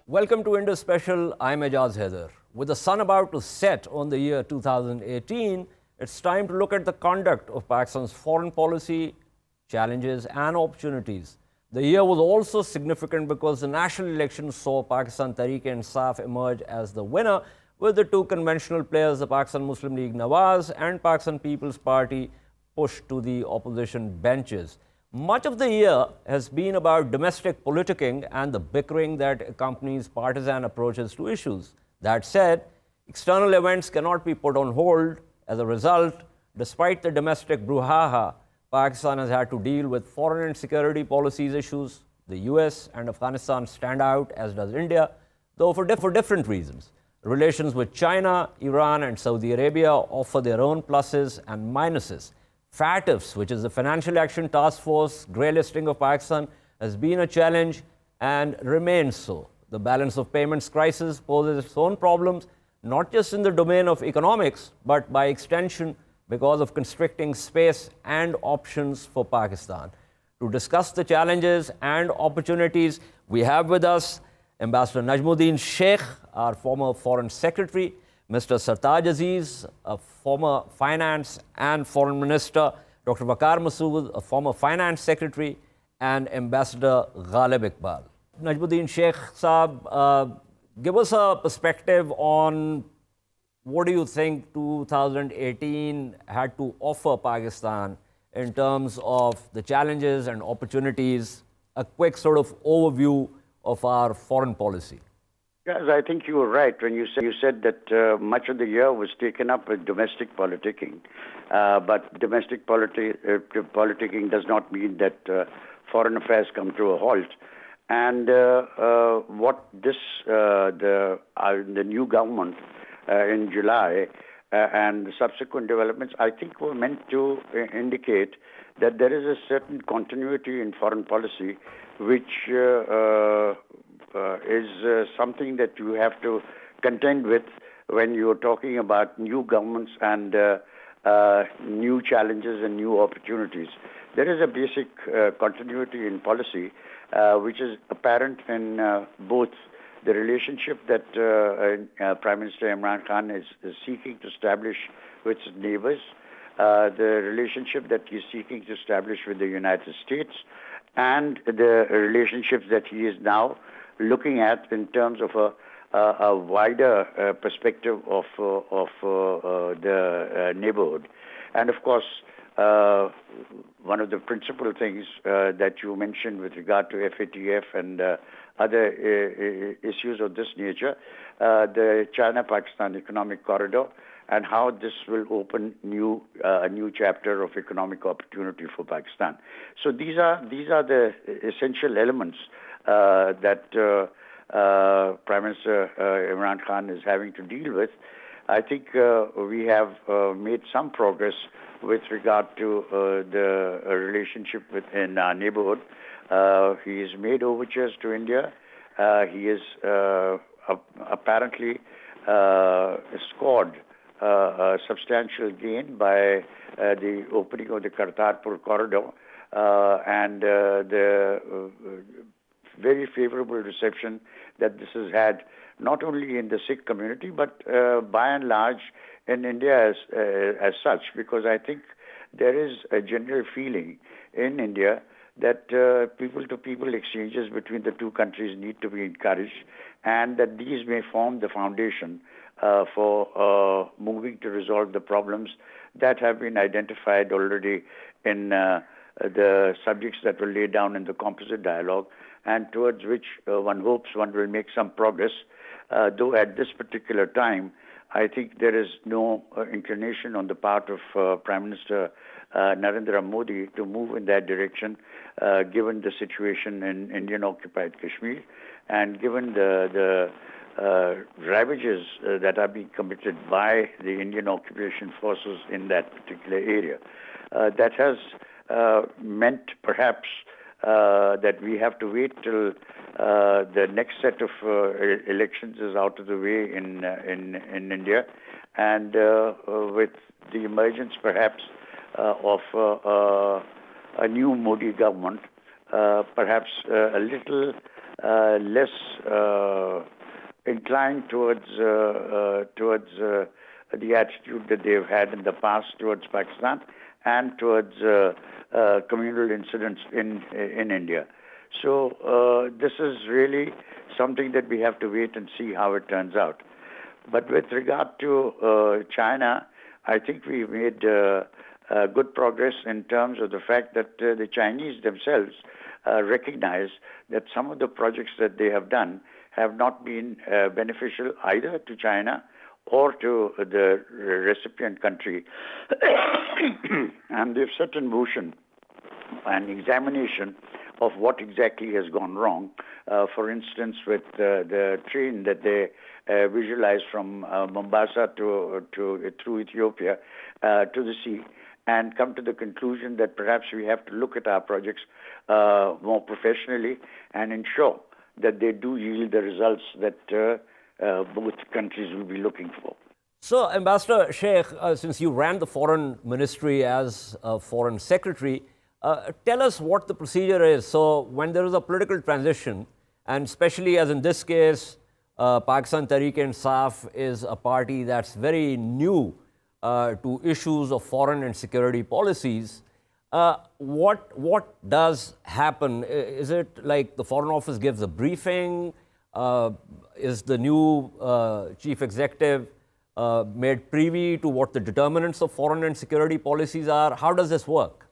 Welcome to Indus Special. I'm Ejaz Haider. With the sun about to set on the year 2018, it's time to look at the conduct of Pakistan's foreign policy, challenges and opportunities. The year was also significant because the national election saw Pakistan Tehreek-e-Insaf emerge as the winner, with the two conventional players, the Pakistan Muslim League Nawaz and Pakistan People's Party, pushed to the opposition benches. Much of the year has been about domestic politicking and the bickering that accompanies partisan approaches to issues. That said, external events cannot be put on hold. As a result, despite the domestic brouhaha, Pakistan has had to deal with foreign and security policies issues. The US and Afghanistan stand out, as does India, though for different reasons. Relations with China, Iran and Saudi Arabia offer their own pluses and minuses. FATFs, which is the Financial Action Task Force, grey listing of Pakistan, has been a challenge and remains so. The balance of payments crisis poses its own problems, not just in the domain of economics, but by extension because of constricting space and options for Pakistan. To discuss the challenges and opportunities, we have with us Ambassador Najmuddin Sheikh, our former Foreign Secretary, Mr. Sartaj Aziz, a former Finance and Foreign Minister, Dr. Waqar Masood, a former Finance Secretary, and Ambassador Ghalib Iqbal. Najmuddin Sheikh Saab, give us a perspective on what do you think 2018 had to offer Pakistan in terms of the challenges and opportunities, a quick sort of overview of our foreign policy. Yes, I think you were right when you said that much of the year was taken up with domestic politicking. But domestic politicking does not mean that foreign affairs come to a halt. And what the new government in July and the subsequent developments, I think, were meant to indicate that there is a certain continuity in foreign policy, which is something that you have to contend with when you're talking about new governments and new challenges and new opportunities. There is a basic continuity in policy, which is apparent in both the relationship that Prime Minister Imran Khan is seeking to establish with his neighbors, the relationship that he's seeking to establish with the United States, and the relationships that he is now looking at in terms of a wider perspective of the neighborhood. And of course, one of the principal things that you mentioned with regard to FATF and other issues of this nature, the China-Pakistan economic corridor, and how this will open a new chapter of economic opportunity for Pakistan. So these are the essential elements that Prime Minister Imran Khan is having to deal with. I think we have made some progress with regard to the relationship within our neighborhood. He has made overtures to India. He has apparently scored a substantial gain by the opening of the Kartarpur corridor and the very favorable reception that this has had, not only in the Sikh community, but by and large in India as such, because I think there is a general feeling in India that people-to-people exchanges between the two countries need to be encouraged, and that these may form the foundation for moving to resolve the problems that have been identified already in the subjects that were laid down in the composite dialogue, and towards which one hopes one will make some progress, though at this particular time, I think there is no inclination on the part of Prime Minister Narendra Modi to move in that direction, given the situation in Indian-occupied Kashmir, and given the ravages that are being committed by the Indian occupation forces in that particular area. That has meant perhaps that we have to wait till the next set of elections is out of the way in India, and with the emergence perhaps of a new Modi government, perhaps a little less inclined towards the attitude that they've had in the past towards Pakistan and towards communal incidents in India. So this is really something that we have to wait and see how it turns out. But with regard to China, I think we made good progress in terms of the fact that the Chinese themselves recognize that some of the projects that they have done have not been beneficial either to China or to the recipient country. And they've set in motion an examination of what exactly has gone wrong. For instance, with the train that they visualized from Mombasa through Ethiopia to the sea, and come to the conclusion that perhaps we have to look at our projects more professionally and ensure that they do yield the results that both countries will be looking for. So, Ambassador Sheikh, since you ran the foreign ministry as a foreign secretary, tell us what the procedure is. So, when there is a political transition, and especially as in this case, Pakistan Tehreek-e-Insaf is a party that's very new to issues of foreign and security policies. What does happen? Is it like the Foreign Office gives a briefing? Is the new chief executive made privy to what the determinants of foreign and security policies are? How does this work?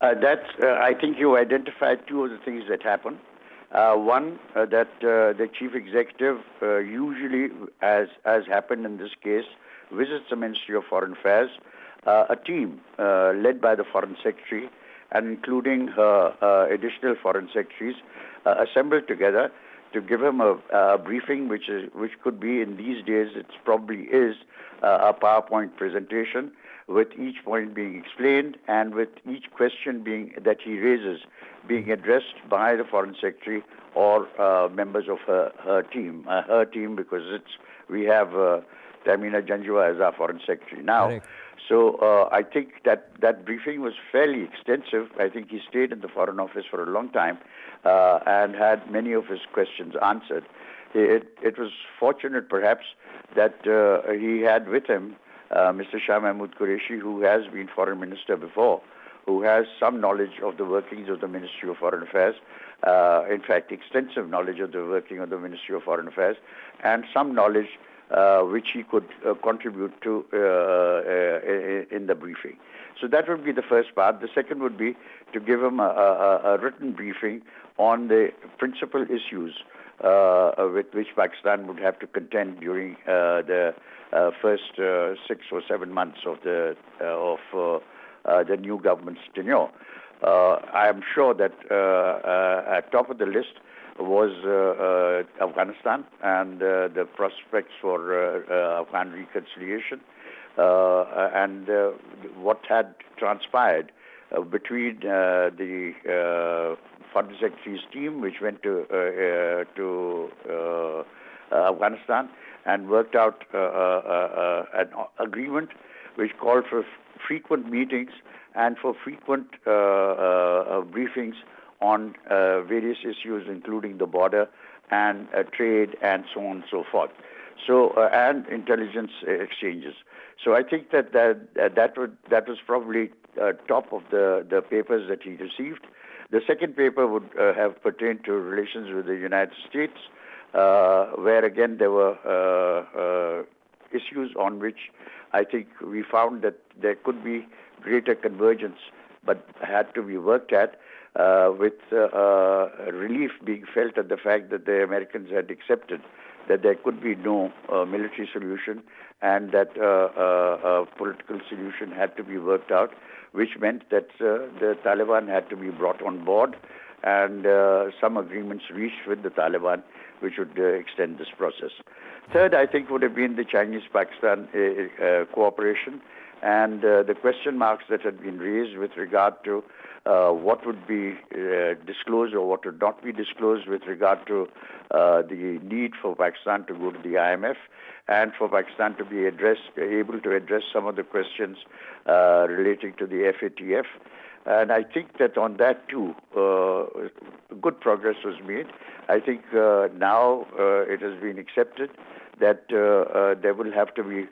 I think you identified two of the things that happen. One, that the chief executive usually, as happened in this case, visits the Ministry of Foreign Affairs. A team led by the Foreign Secretary and including additional Foreign Secretaries assembled together to give him a briefing, which could be, in these days, it probably is a PowerPoint presentation, with each point being explained and with each question that he raises being addressed by the Foreign Secretary or members of her team. Her team, because we have Tamina Janjua as our Foreign Secretary now. Correct. So I think that briefing was fairly extensive. I think he stayed in the Foreign Office for a long time and had many of his questions answered. It was fortunate, perhaps, that he had with him Mr. Shah Mahmood Qureshi, who has been Foreign Minister before, who has some knowledge of the workings of the Ministry of Foreign Affairs, in fact, extensive knowledge of the working of the Ministry of Foreign Affairs, and some knowledge which he could contribute to in the briefing. So that would be the first part. The second would be to give him a written briefing on the principal issues with which Pakistan would have to contend during the first 6 or 7 months of the new government's tenure. I am sure that at top of the list was Afghanistan and the prospects for Afghan reconciliation and what had transpired between the Foreign Secretary's team, which went to Afghanistan and worked out an agreement which called for frequent meetings and for frequent briefings on various issues, including the border and trade and so on and so forth. So and intelligence exchanges. So I think that was probably top of the papers that he received. The second paper would have pertained to relations with the United States, where again there were issues on which I think we found that there could be greater convergence, but had to be worked at, with relief being felt at the fact that the Americans had accepted that there could be no military solution and that a political solution had to be worked out, which meant that the Taliban had to be brought on board and some agreements reached with the Taliban which would extend this process. Third, I think, would have been the Chinese-Pakistan cooperation and the question marks that had been raised with regard to what would be disclosed or what would not be disclosed with regard to the need for Pakistan to go to the IMF and for Pakistan to be able to address some of the questions relating to the FATF And I think that on that too, good progress was made. I think now it has been accepted that there will have to be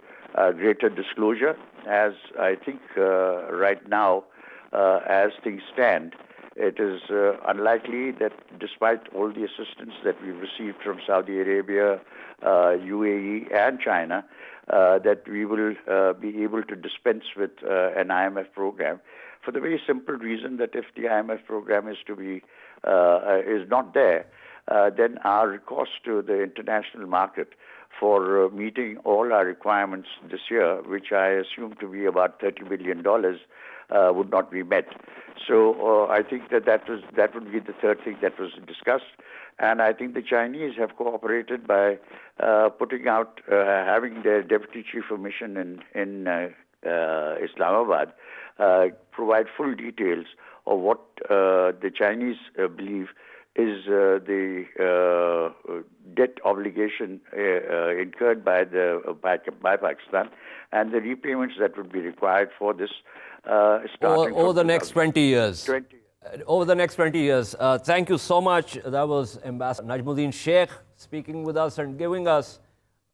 greater disclosure, as I think right now, as things stand, it is unlikely that despite all the assistance that we've received from Saudi Arabia, UAE and China, that we will be able to dispense with an IMF program, for the very simple reason that if the IMF program is to be is not there, then our recourse to the international market for meeting all our requirements this year, which I assume to be about $30 billion, would not be met. So I think that would be the third thing that was discussed. And I think the Chinese have cooperated by putting out, having their deputy chief of mission in Islamabad provide full details of what the Chinese believe is the debt obligation incurred by Pakistan and the repayments that would be required for this starting over the next 20 years. 20 years. Over the next 20 years. Thank you so much. That was Ambassador Najmuddin Sheikh speaking with us and giving us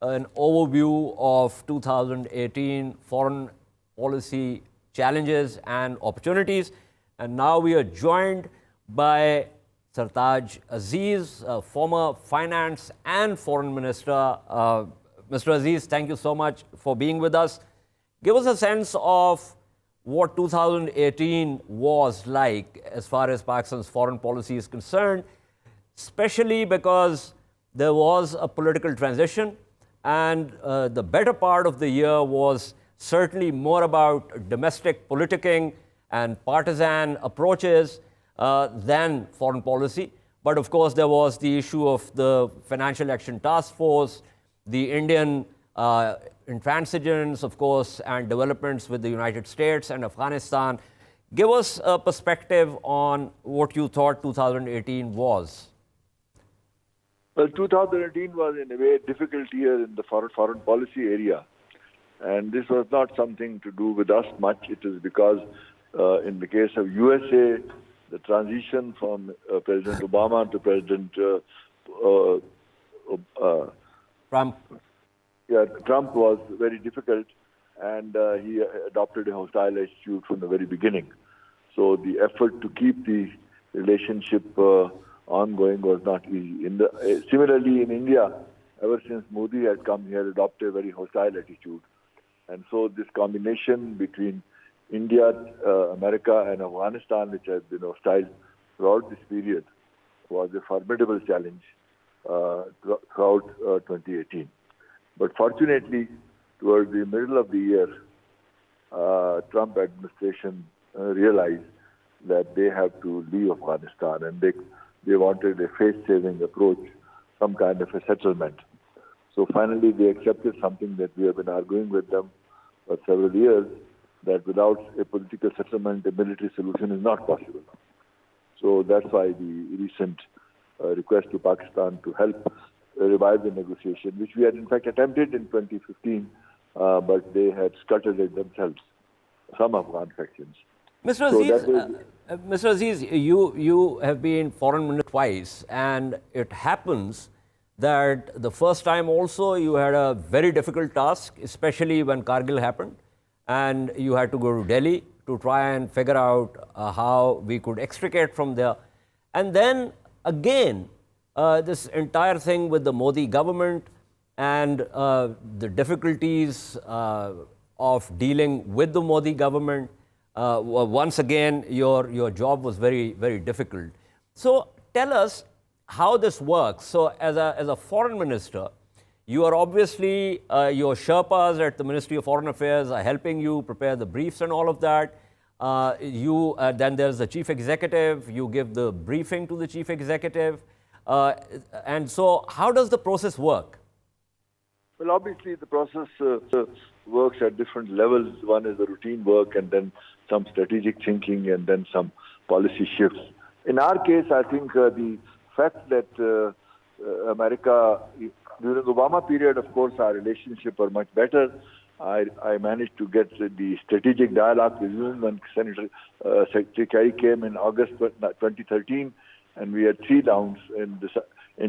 an overview of 2018 foreign policy challenges and opportunities. And now we are joined by Sartaj Aziz, former finance and foreign minister. Mr. Aziz, thank you so much for being with us. Give us a sense of what 2018 was like as far as Pakistan's foreign policy is concerned, especially because there was a political transition and the better part of the year was certainly more about domestic politicking and partisan approaches than foreign policy. But of course, there was the issue of the Financial Action Task Force, the Indian intransigence, of course, and developments with the United States and Afghanistan. Give us a perspective on what you thought 2018 was. Well, 2018 was in a way a difficult year in the foreign policy area. And this was not something to do with us much. It is because in the case of USA, the transition from President Obama to President Trump was very difficult, and he adopted a hostile attitude from the very beginning. So the effort to keep the relationship ongoing was not easy. Similarly, in India, ever since Modi had come, he had adopted a very hostile attitude. And so this combination between India, America, and Afghanistan, which has been hostile throughout this period, was a formidable challenge throughout 2018. But fortunately, towards the middle of the year, Trump administration realized that they have to leave Afghanistan, and they wanted a face-saving approach, some kind of a settlement. So finally, they accepted something that we have been arguing with them for several years, that without a political settlement, a military solution is not possible. So that's why the recent request to Pakistan to help revive the negotiation, which we had in fact attempted in 2015, but they had scuttled it themselves, some Afghan factions. Mr. Aziz, Mr. Aziz, you have been foreign minister twice, and it happens that the first time also you had a very difficult task, especially when Kargil happened, and you had to go to Delhi to try and figure out how we could extricate from there. And then again, this entire thing with the Modi government and the difficulties of dealing with the Modi government. Once again, your job was very, very difficult. So tell us how this works. So as a foreign minister, you are obviously, your Sherpas at the Ministry of Foreign Affairs are helping you prepare the briefs and all of that. Then there's the chief executive, you give the briefing to the chief executive. And so how does the process work? Well, obviously the process works at different levels. One is the routine work, and then some strategic thinking, and then some policy shifts. In our case, I think the fact that America, during the Obama period, of course, our relationship were much better. I managed to get the strategic dialogue resumed when Secretary Kerry came in August 2013, and we had 3 rounds in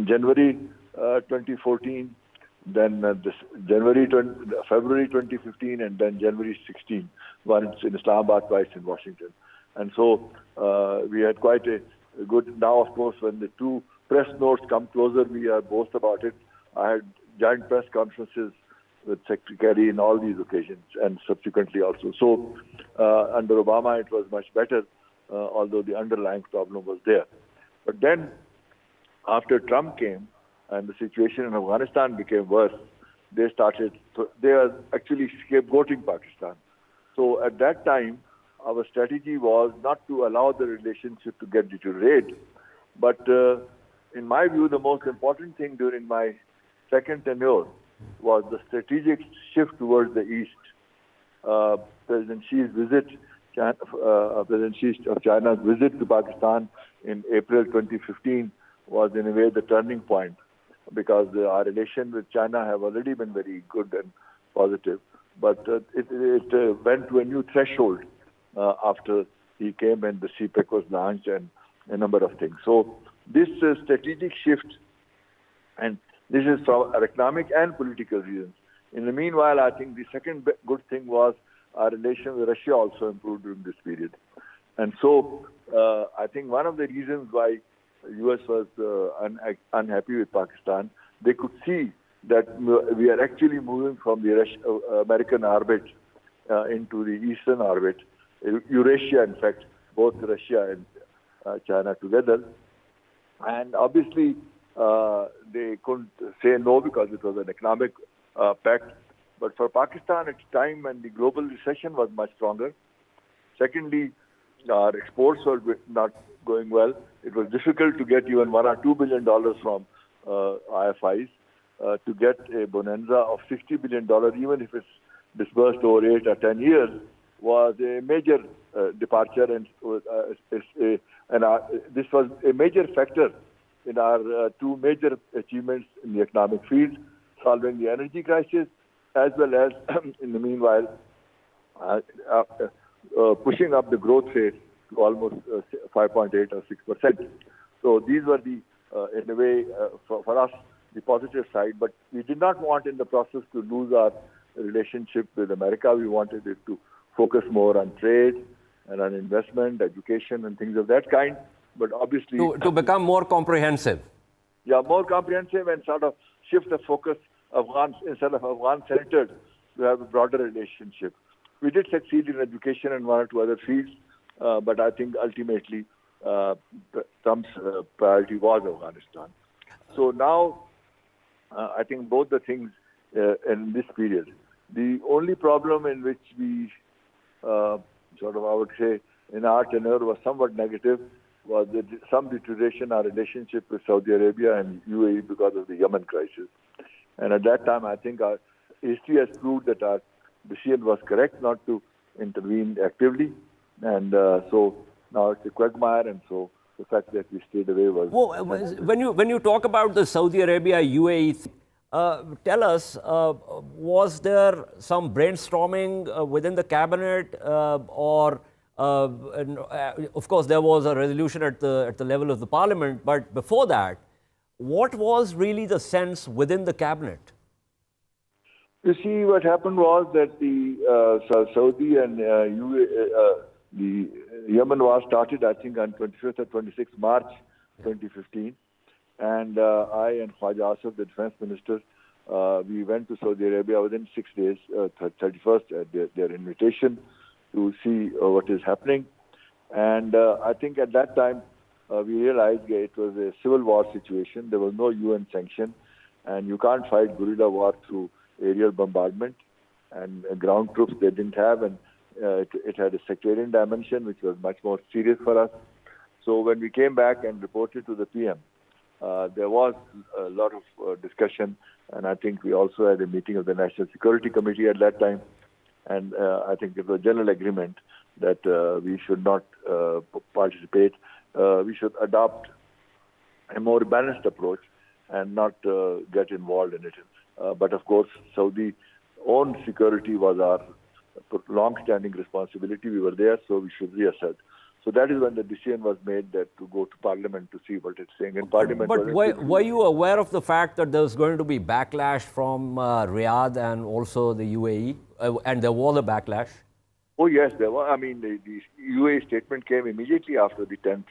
January 2014, then February 2015, and then January 16, once in Islamabad, twice in Washington. And so we had quite a good. Now, of course, when the 2 press notes come closer, we are boast about it. I had joint press conferences with Secretary Kerry in all these occasions, and subsequently also. So under Obama, it was much better, although the underlying problem was there. But then, after Trump came and the situation in Afghanistan became worse, they are actually scapegoating Pakistan. So at that time, our strategy was not to allow the relationship to get deteriorated, but in my view, the most important thing during my second tenure was the strategic shift towards the east. President Xi's visit, President Xi of China's visit to Pakistan in April 2015 was in a way the turning point, because our relations with China have already been very good and positive, but it went to a new threshold after he came and the CPEC was launched and a number of things. So this strategic shift, and this is for economic and political reasons. In the meanwhile, I think the second good thing was our relation with Russia also improved during this period. And so I think one of the reasons why the U.S. was unhappy with Pakistan, they could see that we are actually moving from the American orbit into the Eastern orbit, Eurasia, in fact, both Russia and China together. And obviously, they couldn't say no because it was an economic pact. But for Pakistan, at a time when the global recession was much stronger, secondly, our exports were not going well. It was difficult to get even $1 or $2 billion from IFIs. To get a bonanza of $60 billion, even if it's disbursed over 8 or 10 years, was a major departure, and this was a major factor in our 2 major achievements in the economic field, solving the energy crisis, as well as, in the meanwhile, pushing up the growth rate to almost 5.8 or 6%. So these were the, in a way, for us, the positive side. But we did not want in the process to lose our relationship with America. We wanted it to focus more on trade and on investment, education, and things of that kind. But obviously... To become more comprehensive. Yeah, more comprehensive, and sort of shift the focus instead of Afghan-centered, to have a broader relationship. We did succeed in education and 1 or 2 other fields, but I think ultimately Trump's priority was Afghanistan. So now, I think both the things in this period. The only problem in which we I would say, in our tenure was somewhat negative was some deterioration in our relationship with Saudi Arabia and UAE because of the Yemen crisis. And at that time, I think our history has proved that our decision was correct not to intervene actively. And so now it's a quagmire, and so the fact that we stayed away was... Well, when you talk about the Saudi Arabia, UAE, tell us, was there some brainstorming within the cabinet, or of course there was a resolution at the level of the parliament, but before that, what was really the sense within the cabinet? You see, what happened was that the Saudi and the Yemen war started, I think, on 25th or 26th March 2015. And I and Ejaz Haider, the defense minister, we went to Saudi Arabia within 6 days, 31st, at their invitation to see what is happening. And I think at that time, we realized it was a civil war situation. There was no UN sanction, and you can't fight guerrilla war through aerial bombardment, and ground troops they didn't have, and it had a sectarian dimension, which was much more serious for us. So when we came back and reported to the PM, there was a lot of discussion, and I think we also had a meeting of the National Security Committee at that time, and I think it was a general agreement that we should not participate. We should adopt a more balanced approach and not get involved in it. But of course, Saudi own security was our long-standing responsibility. We were there, so we should reassert. So that is when the decision was made that to go to Parliament to see what it's saying. And Parliament. But were you aware of the fact that there was going to be backlash from Riyadh and also the UAE, and there was a backlash? Oh yes, there was. I mean, the UAE statement came immediately after the 10th,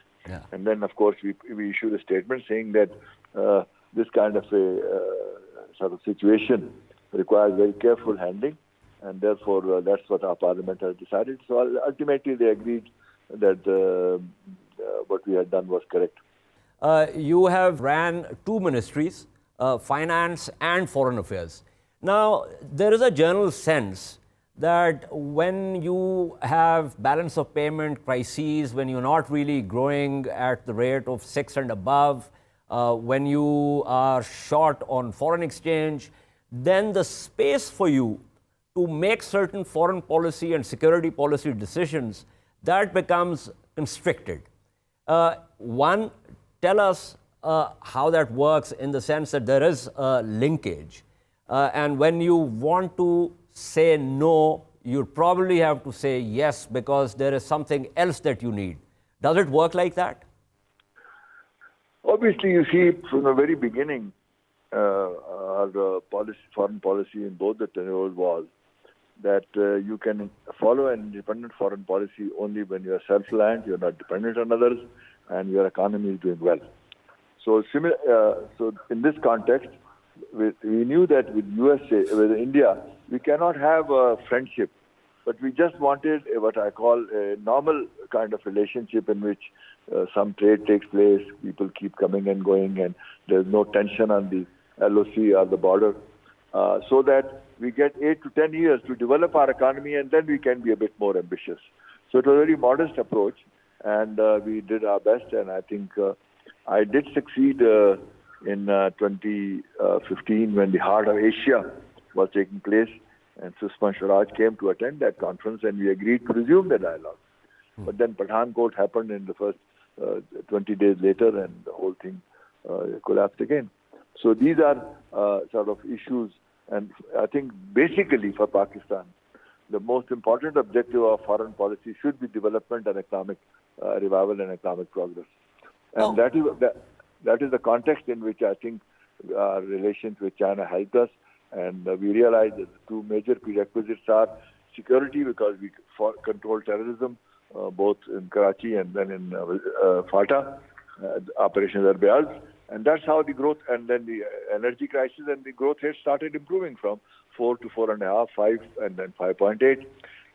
and then of course we issued a statement saying that this kind of a sort of situation requires very careful handling, and therefore that's what our Parliament has decided. So ultimately they agreed that what we had done was correct. You have ran two ministries, finance and foreign affairs. Now, there is a general sense that when you have balance of payment crises, when you're not really growing at the rate of 6 and above, when you are short on foreign exchange, then the space for you to make certain foreign policy and security policy decisions, that becomes constricted. One, tell us how that works in the sense that there is a linkage. And when you want to say no, you probably have to say yes because there is something else that you need. Does it work like that? Obviously, you see, from the very beginning, our foreign policy in both the tenures was that you can follow an independent foreign policy only when you are self-reliant, you're not dependent on others, and your economy is doing well. So, so in this context, we knew that with USA, with India, we cannot have a friendship, but we just wanted what I call a normal kind of relationship in which some trade takes place, people keep coming and going, and there's no tension on the LOC or the border, so that we get 8 to 10 years to develop our economy, and then we can be a bit more ambitious. So it was a very modest approach, and we did our best, and I think I did succeed in 2015 when the Heart of Asia was taking place, and Sushma Swaraj came to attend that conference, and we agreed to resume the dialogue. But then Pathankot happened in the first 20 days later, and the whole thing collapsed again. So these are sort of issues, and I think basically for Pakistan, the most important objective of foreign policy should be development and economic revival and economic progress. And that is the context in which I think our relations with China helped us, and we realized that the two major prerequisites are security, because we control terrorism both in Karachi and then in FATA, Operation Arbeyaz. And that's how the growth, and then the energy crisis and the growth rate started improving from 4 to 4.5, 5, and then 5.8.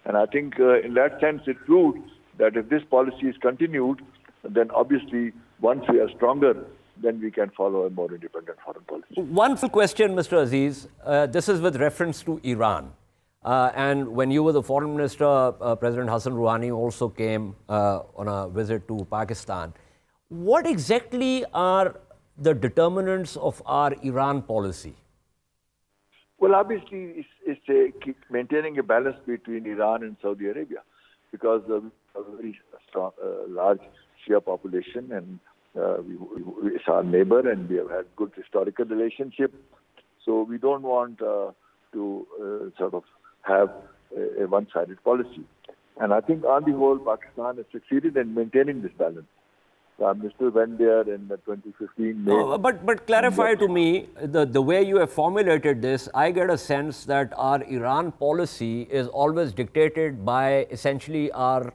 And I think in that sense it proved that if this policy is continued, then obviously once we are stronger, then we can follow a more independent foreign policy. One full question, Mr. Aziz. This is with reference to Iran. And when you were the foreign minister, President Hassan Rouhani also came on a visit to Pakistan. What exactly are the determinants of our Iran policy? Well, obviously, it's maintaining a balance between Iran and Saudi Arabia, because we have a very strong, large Shia population, and it's our neighbor, and we have had good historical relationship. So we don't want to sort of have a one-sided policy. And I think on the whole, Pakistan has succeeded in maintaining this balance. Mr. went there in 2015. But clarify to me, the way you have formulated this, I get a sense that our Iran policy is always dictated by essentially our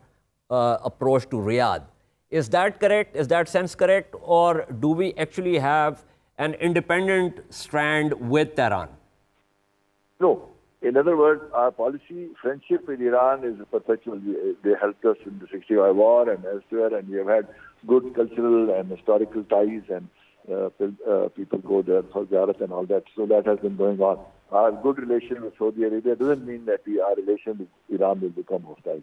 approach to Riyadh. Is that correct? Is that sense correct? Or do we actually have an independent strand with Tehran? No. In other words, our policy, friendship with Iran is perpetual. They helped us in the 65 war and elsewhere, and we have had good cultural and historical ties, and people go there for ziyarat and all that. So that has been going on. Our good relation with Saudi Arabia doesn't mean that our relation with Iran will become hostile.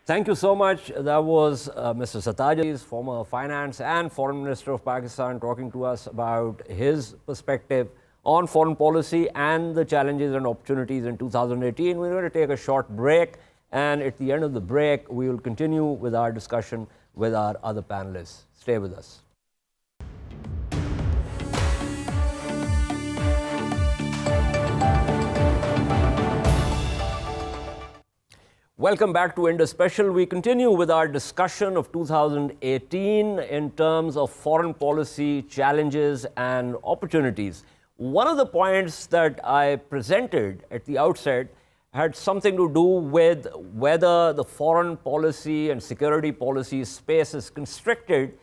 Thank you so much. That was Mr. Ejaz, former finance and foreign minister of Pakistan, talking to us about his perspective on foreign policy and the challenges and opportunities in 2018. We're going to take a short break, and at the end of the break, we will continue with our discussion with our other panelists. Stay with us. Welcome back to Indus Special. We continue with our discussion of 2018 in terms of foreign policy challenges and opportunities. One of the points that I presented at the outset had something to do with whether the foreign policy and security policy space is constricted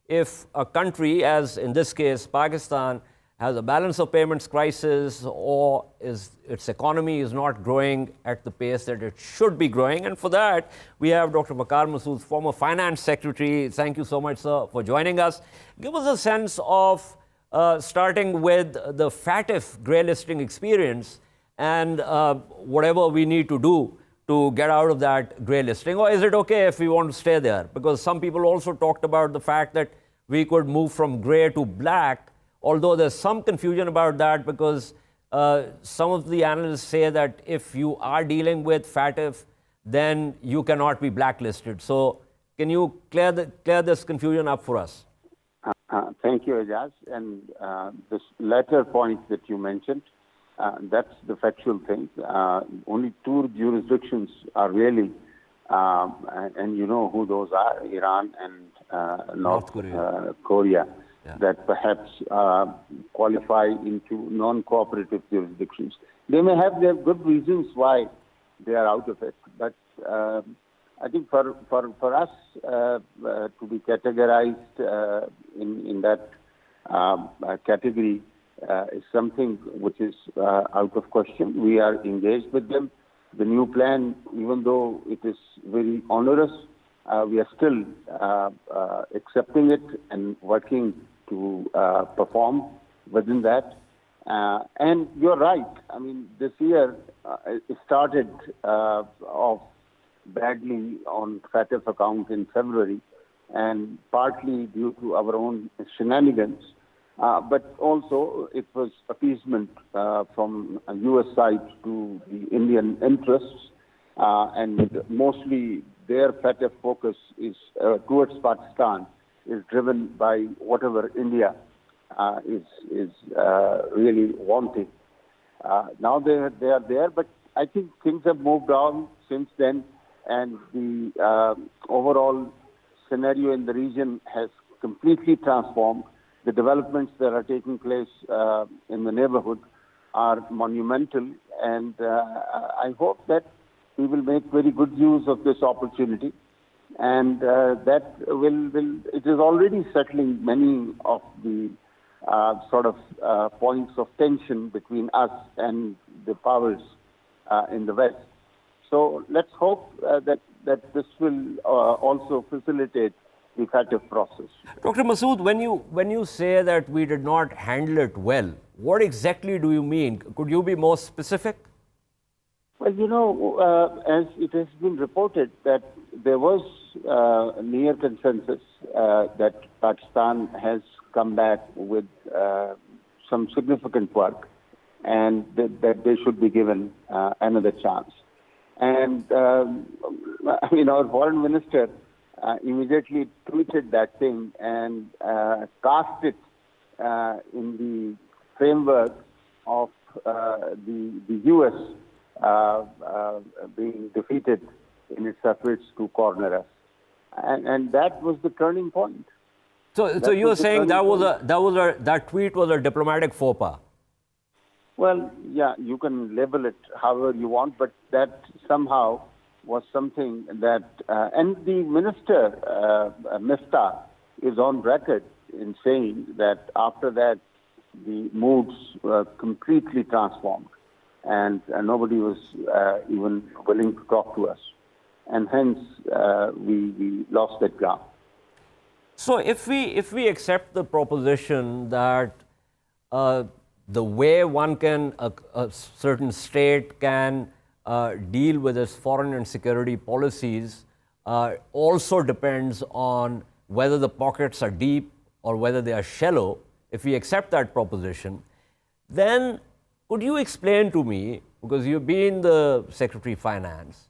if a country, as in this case Pakistan, has a balance of payments crisis or its economy is not growing at the pace that it should be growing. And for that, we have Dr. Waqar Masood, former finance secretary. Thank you so much, sir, for joining us. Give us a sense of starting with the FATF grey listing experience and whatever we need to do to get out of that grey listing. Or is it okay if we want to stay there? Because some people also talked about the fact that we could move from grey to black, although there's some confusion about that because some of the analysts say that if you are dealing with FATF, then you cannot be blacklisted. So can you clear this confusion up for us? Thank you, Ejaz. And this latter point that you mentioned, that's the factual thing. Only two jurisdictions are really, and you know who those are, Iran and North Korea. Yeah. That perhaps qualify into non-cooperative jurisdictions. They may have their good reasons why they are out of it, but I think for us to be categorized in that category is something which is out of question. We are engaged with them. The new plan, even though it is very onerous, we are still accepting it and working to perform within that. And you're right. I mean, this year it started off badly on FATF account in February, and partly due to our own shenanigans. But also it was appeasement from a U.S. side to the Indian interests, and mostly their FATF focus is towards Pakistan is driven by whatever India is really wanting. Now they are there, but I think things have moved on since then, and the overall scenario in the region has completely transformed. The developments that are taking place in the neighborhood are monumental, and I hope that we will make very good use of this opportunity. And that it is already settling many of the sort of points of tension between us and the powers in the West. So let's hope that this will also facilitate the FATF process. Dr. Masood, when you say that we did not handle it well, what exactly do you mean? Could you be more specific? Well, you know, as it has been reported that there was a near consensus that Pakistan has come back with some significant work and that they should be given another chance. And, I mean, our foreign minister immediately tweeted that thing and cast it in the framework of the U.S. being defeated in its efforts to corner us, and that was the turning point. So you were saying that tweet was a diplomatic faux pas? Well, yeah, you can label it however you want, but that somehow was something that, and the minister, Miftah, is on record in saying that after that the moods were completely transformed, and nobody was even willing to talk to us. And hence, we lost that ground. So if we accept the proposition that the way one can, a certain state can deal with its foreign and security policies also depends on whether the pockets are deep or whether they are shallow, if we accept that proposition, then could you explain to me, because you've been the Secretary of Finance,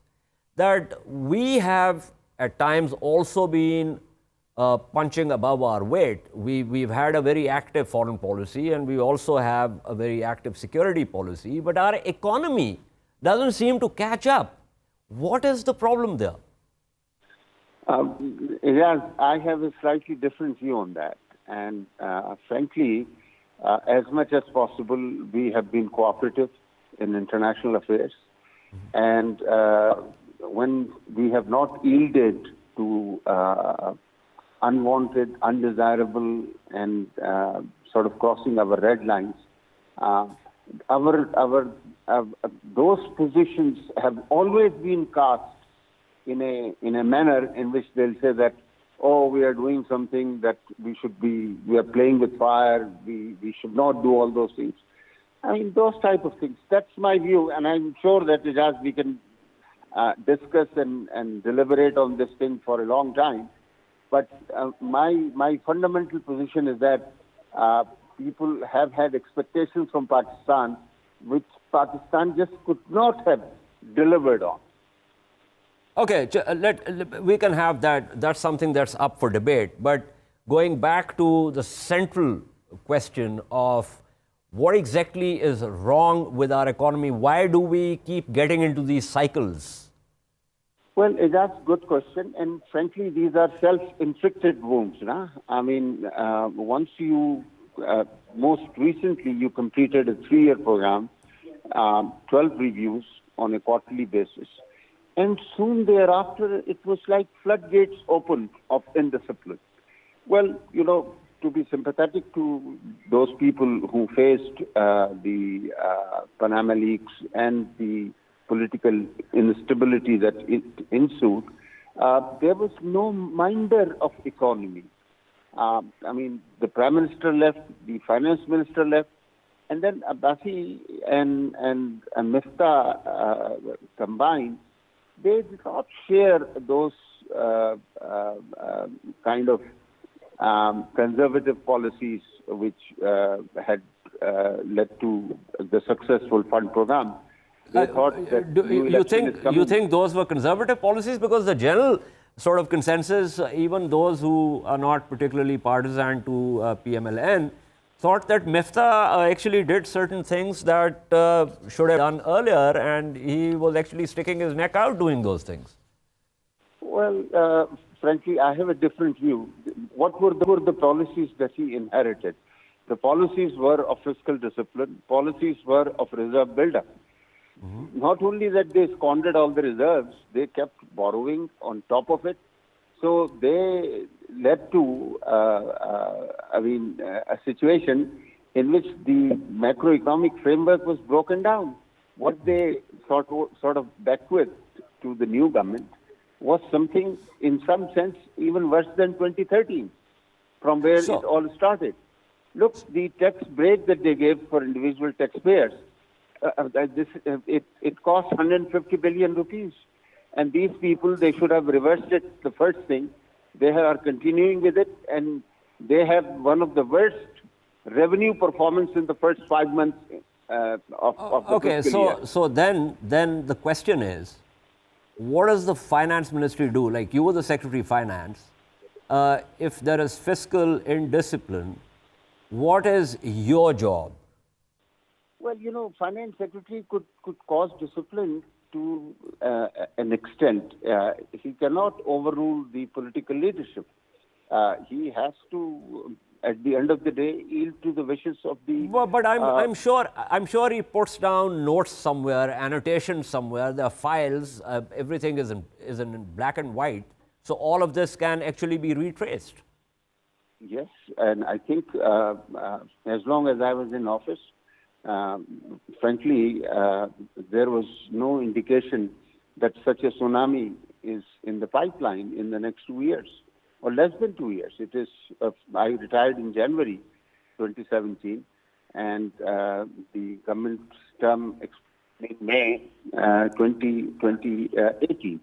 that we have at times also been punching above our weight. We've had a very active foreign policy and we also have a very active security policy, but our economy doesn't seem to catch up. What is the problem there? Ejaz, I have a slightly different view on that. And frankly, as much as possible, we have been cooperative in international affairs. And when we have not yielded to unwanted, undesirable, and sort of crossing our red lines, those positions have always been cast in a manner in which they'll say that, oh, we are doing something that we are playing with fire, we should not do all those things. I mean, those type of things. That's my view, and I'm sure that, Ejaz, we can discuss and deliberate on this thing for a long time. But my fundamental position is that people have had expectations from Pakistan, which Pakistan just could not have delivered on. Okay, we can have that. That's something that's up for debate. But going back to the central question of what exactly is wrong with our economy, why do we keep getting into these cycles? Well, that's a good question. And frankly, these are self-inflicted wounds. Nah? I mean, once you, most recently, you completed a 3-year program, 12 reviews on a quarterly basis. And soon thereafter, it was like floodgates opened of indiscipline. Well, you know, to be sympathetic to those people who faced the Panama leaks and the political instability that ensued, there was no minder of economy. I mean, the Prime Minister left, the Finance Minister left, and then Abbasi and Miftah combined. They did not share those kind of conservative policies which had led to the successful fund program. They thought that you think those were conservative policies? Because the general sort of consensus, even those who are not particularly partisan to PMLN, thought that Miftah actually did certain things that should have done earlier, and he was actually sticking his neck out doing those things. Well, frankly, I have a different view. What were the policies that he inherited? The policies were of fiscal discipline. Policies were of reserve buildup. Mm-hmm. Not only that they squandered all the reserves, they kept borrowing on top of it. So they led to, a situation in which the macroeconomic framework was broken down. What they sort of bequeathed to the new government was something, in some sense, even worse than 2013, from where it all started. Look, the tax break that they gave for individual taxpayers, it cost 150 billion rupees. And these people, they should have reversed it, the first thing. They are continuing with it, and they have one of the worst revenue performance in the first 5 months of the fiscal year. So then the question is, what does the finance ministry do? Like, you were the Secretary of Finance. If there is fiscal indiscipline, what is your job? Well, you know, finance secretary could cause discipline to an extent. He cannot overrule the political leadership. He has to, at the end of the day, yield to the wishes of the. But I'm sure he puts down notes somewhere, annotations somewhere. There are files. Everything is in black and white. So all of this can actually be retraced. Yes, and I think as long as I was in office, frankly, there was no indication that such a tsunami is in the pipeline in the next 2 years, or less than 2 years. It is. I retired in January 2017, and the government's term expired in May 2018.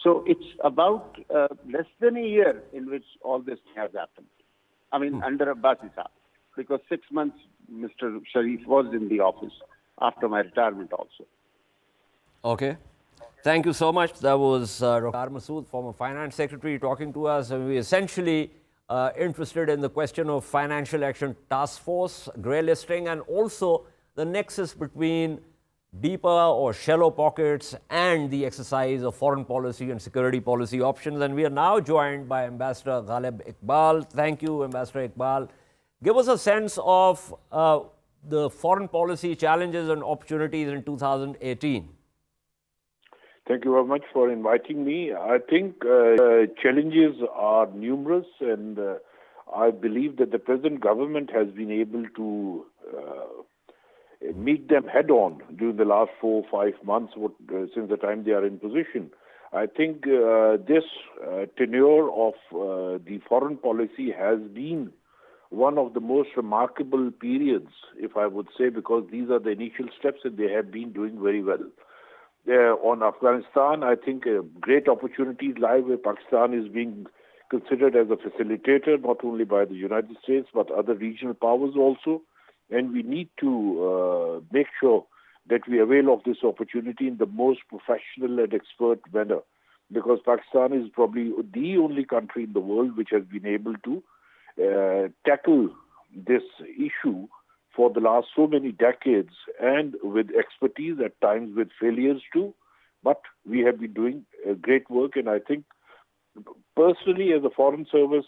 So it's about less than a year in which all this has happened. I mean, under Abbasi Saab, because 6 months Mr. Sharif was in the office after my retirement also. Okay. Thank you so much. That was Waqar Masood, former Finance Secretary, talking to us. And we essentially interested in the question of Financial Action Task Force, grey listing, and also the nexus between deeper or shallow pockets and the exercise of foreign policy and security policy options. And we are now joined by Ambassador Iqbal. Thank you, Ambassador Iqbal. Give us a sense of the foreign policy challenges and opportunities in 2018. Thank you very much for inviting me. I think challenges are numerous, and I believe that the present government has been able to meet them head-on during the last 4 or 5 months since the time they are in position. I think this tenure of the foreign policy has been one of the most remarkable periods, if I would say, because these are the initial steps and they have been doing very well. On Afghanistan, I think great opportunities lie where Pakistan is being considered as a facilitator, not only by the United States, but other regional powers also. And we need to make sure that we avail of this opportunity in the most professional and expert manner, because Pakistan is probably the only country in the world which has been able to tackle this issue for the last so many decades, and with expertise, at times with failures too. But we have been doing great work, and I think personally, as a Foreign Service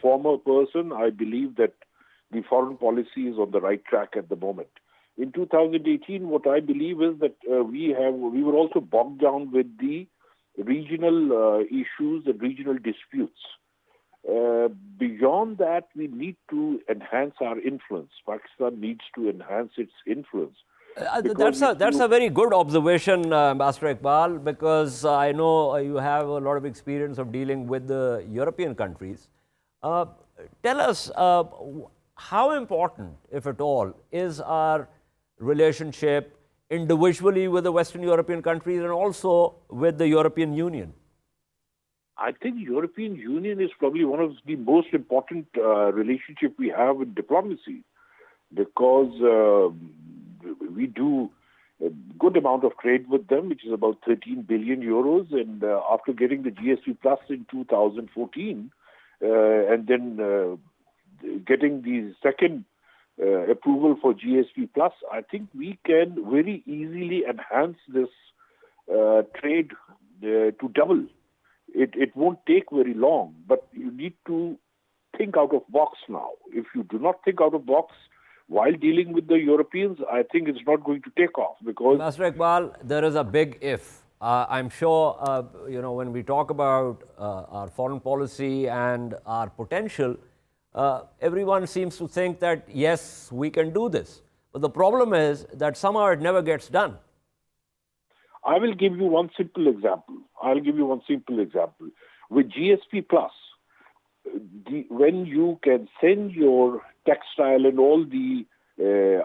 former person, I believe that the foreign policy is on the right track at the moment. In 2018, what I believe is that we were also bogged down with the regional issues and regional disputes. Beyond that, we need to enhance our influence. Pakistan needs to enhance its influence. That's a very good observation, Ambassador Iqbal, because I know you have a lot of experience of dealing with the European countries. Tell us, how important, if at all, is our relationship individually with the Western European countries and also with the European Union? I think European Union is probably one of the most important relationship we have in diplomacy, because we do a good amount of trade with them, which is about 13 billion euros. And after getting the GSP Plus in 2014, and then getting the second approval for GSP Plus, I think we can very easily enhance this trade to double. It won't take very long, but you need to think out of box now. If you do not think out of box while dealing with the Europeans, I think it's not going to take off, because... Master Iqbal, there is a big if. I'm sure, when we talk about our foreign policy and our potential, everyone seems to think that, yes, we can do this. But the problem is that somehow it never gets done. I will give you one simple example. With GSP Plus, when you can send your textile and all the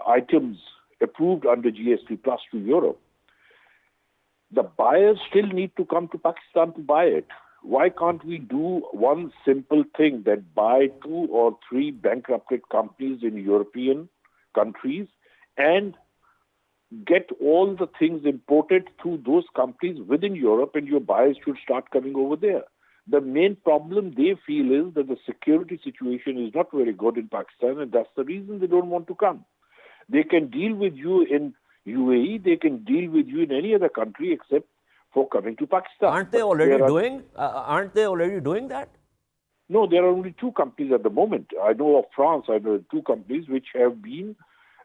items approved under GSP Plus to Europe, the buyers still need to come to Pakistan to buy it. Why can't we do one simple thing, that buy 2 or 3 bankrupted companies in European countries and get all the things imported through those companies within Europe, and your buyers should start coming over there? The main problem they feel is that the security situation is not very good in Pakistan, and that's the reason they don't want to come. They can deal with you in UAE, they can deal with you in any other country except for coming to Pakistan. Aren't they already doing that? No, there are only 2 companies at the moment. I know of France, I know 2 companies which have been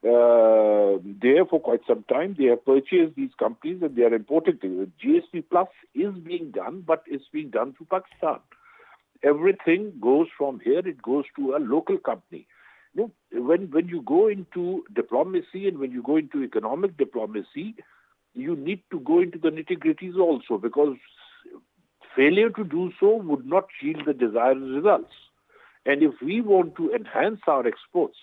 there for quite some time. They have purchased these companies and they are importing things. GSP Plus is being done, but it's being done to Pakistan. Everything goes from here, it goes to a local company. When you go into diplomacy and when you go into economic diplomacy, you need to go into the nitty-gritties also, because failure to do so would not yield the desired results. And if we want to enhance our exports,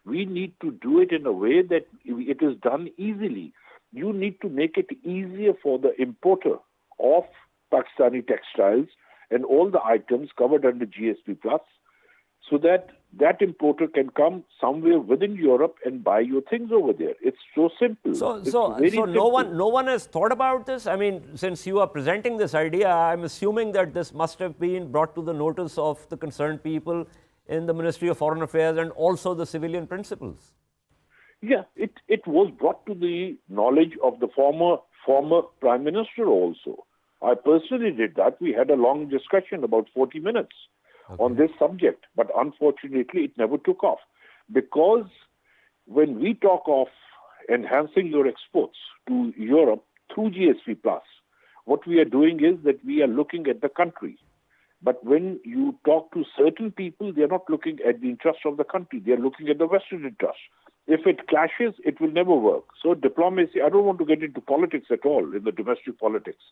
we need to do it in a way that it is done easily. You need to make it easier for the importer of Pakistani textiles and all the items covered under GSP Plus, so that that importer can come somewhere within Europe and buy your things over there. It's so simple. So no one has thought about this? I mean, since you are presenting this idea, I'm assuming that this must have been brought to the notice of the concerned people in the Ministry of Foreign Affairs and also the civilian principals. Yeah, it was brought to the knowledge of the former Prime Minister also. I personally did that. We had a long discussion, about 40 minutes, on this subject. But unfortunately, it never took off. Because when we talk of enhancing your exports to Europe through GSP+, what we are doing is that we are looking at the country. But when you talk to certain people, they are not looking at the interests of the country. They are looking at the Western interests. If it clashes, it will never work. So diplomacy, I don't want to get into politics at all, in the domestic politics.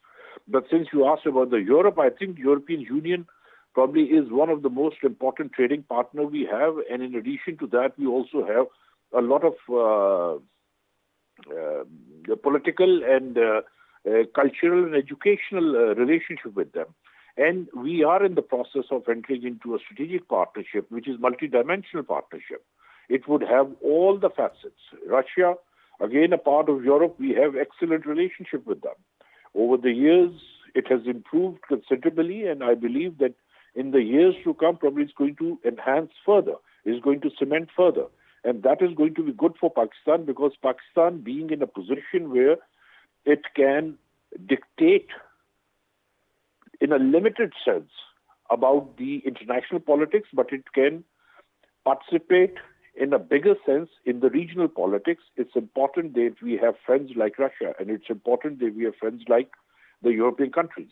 But since you asked about the Europe, I think the European Union probably is one of the most important trading partner we have. And in addition to that, we also have a lot of political and cultural and educational relationship with them. And we are in the process of entering into a strategic partnership, which is multidimensional partnership. It would have all the facets. Russia, again, a part of Europe, we have excellent relationship with them. Over the years, it has improved considerably, and I believe that in the years to come, probably it's going to enhance further, is going to cement further. And that is going to be good for Pakistan, because Pakistan being in a position where it can dictate in a limited sense about the international politics, but it can participate in a bigger sense in the regional politics. It's important that we have friends like Russia, and it's important that we have friends like the European countries.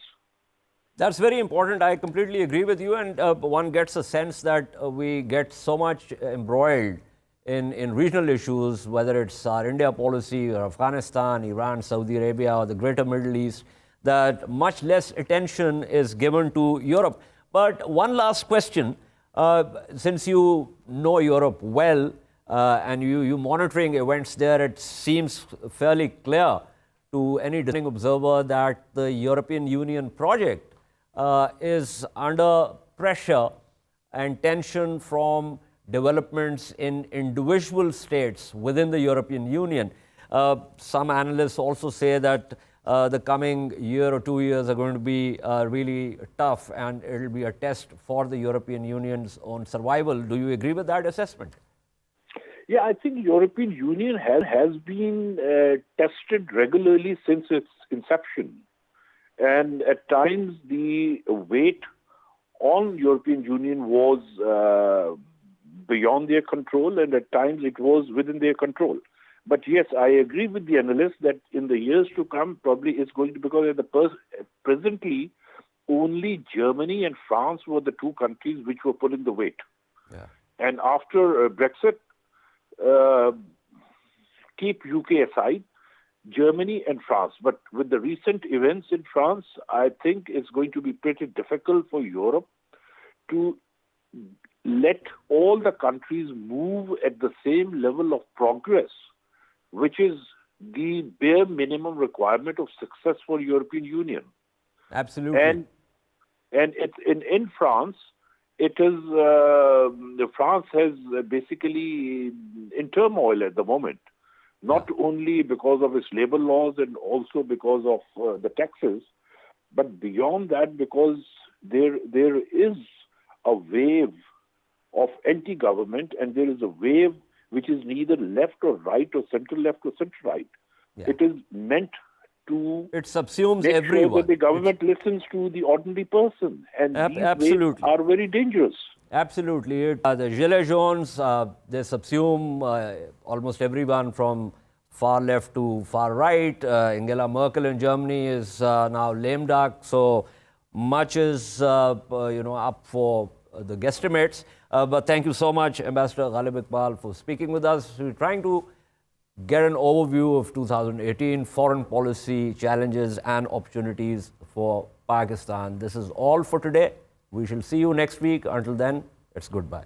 That's very important. I completely agree with you. And one gets a sense that we get so much embroiled in regional issues, whether it's our India policy or Afghanistan, Iran, Saudi Arabia, or the greater Middle East, that much less attention is given to Europe. But one last question. Since you know Europe well and you monitoring events there, it seems fairly clear to any discerning observer that the European Union project is under pressure and tension from developments in individual states within the European Union. Some analysts also say that the coming year or 2 years are going to be really tough, and it will be a test for the European Union's own survival. Do you agree with that assessment? Yeah, I think European Union has been tested regularly since its inception. And at times the weight on European Union was beyond their control, and at times it was within their control. But yes, I agree with the analyst that in the years to come, probably it's going to, because presently only Germany and France were the two countries which were pulling the weight. Yeah. And after Brexit, keep UK aside, Germany and France. But with the recent events in France, I think it's going to be pretty difficult for Europe to let all the countries move at the same level of progress, which is the bare minimum requirement of success for European Union. Absolutely. And it's in France, it is France has basically in turmoil at the moment, not only because of its labor laws and also because of the taxes, but beyond that, because there is a wave of anti-government, and there is a wave which is neither left or right or center-left or center-right. Yeah. It is meant to it subsumes make everyone. Sure that the government listens to the ordinary person, and these waves are very dangerous. Absolutely. The Gilets jaunes, they subsume almost everyone from far left to far right. Angela Merkel in Germany is now lame duck, so much is up for the guesstimates. But thank you so much, Ambassador Ghalib Iqbal, for speaking with us. We're trying to get an overview of 2018 foreign policy challenges and opportunities for Pakistan. This is all for today. We shall see you next week. Until then, it's goodbye.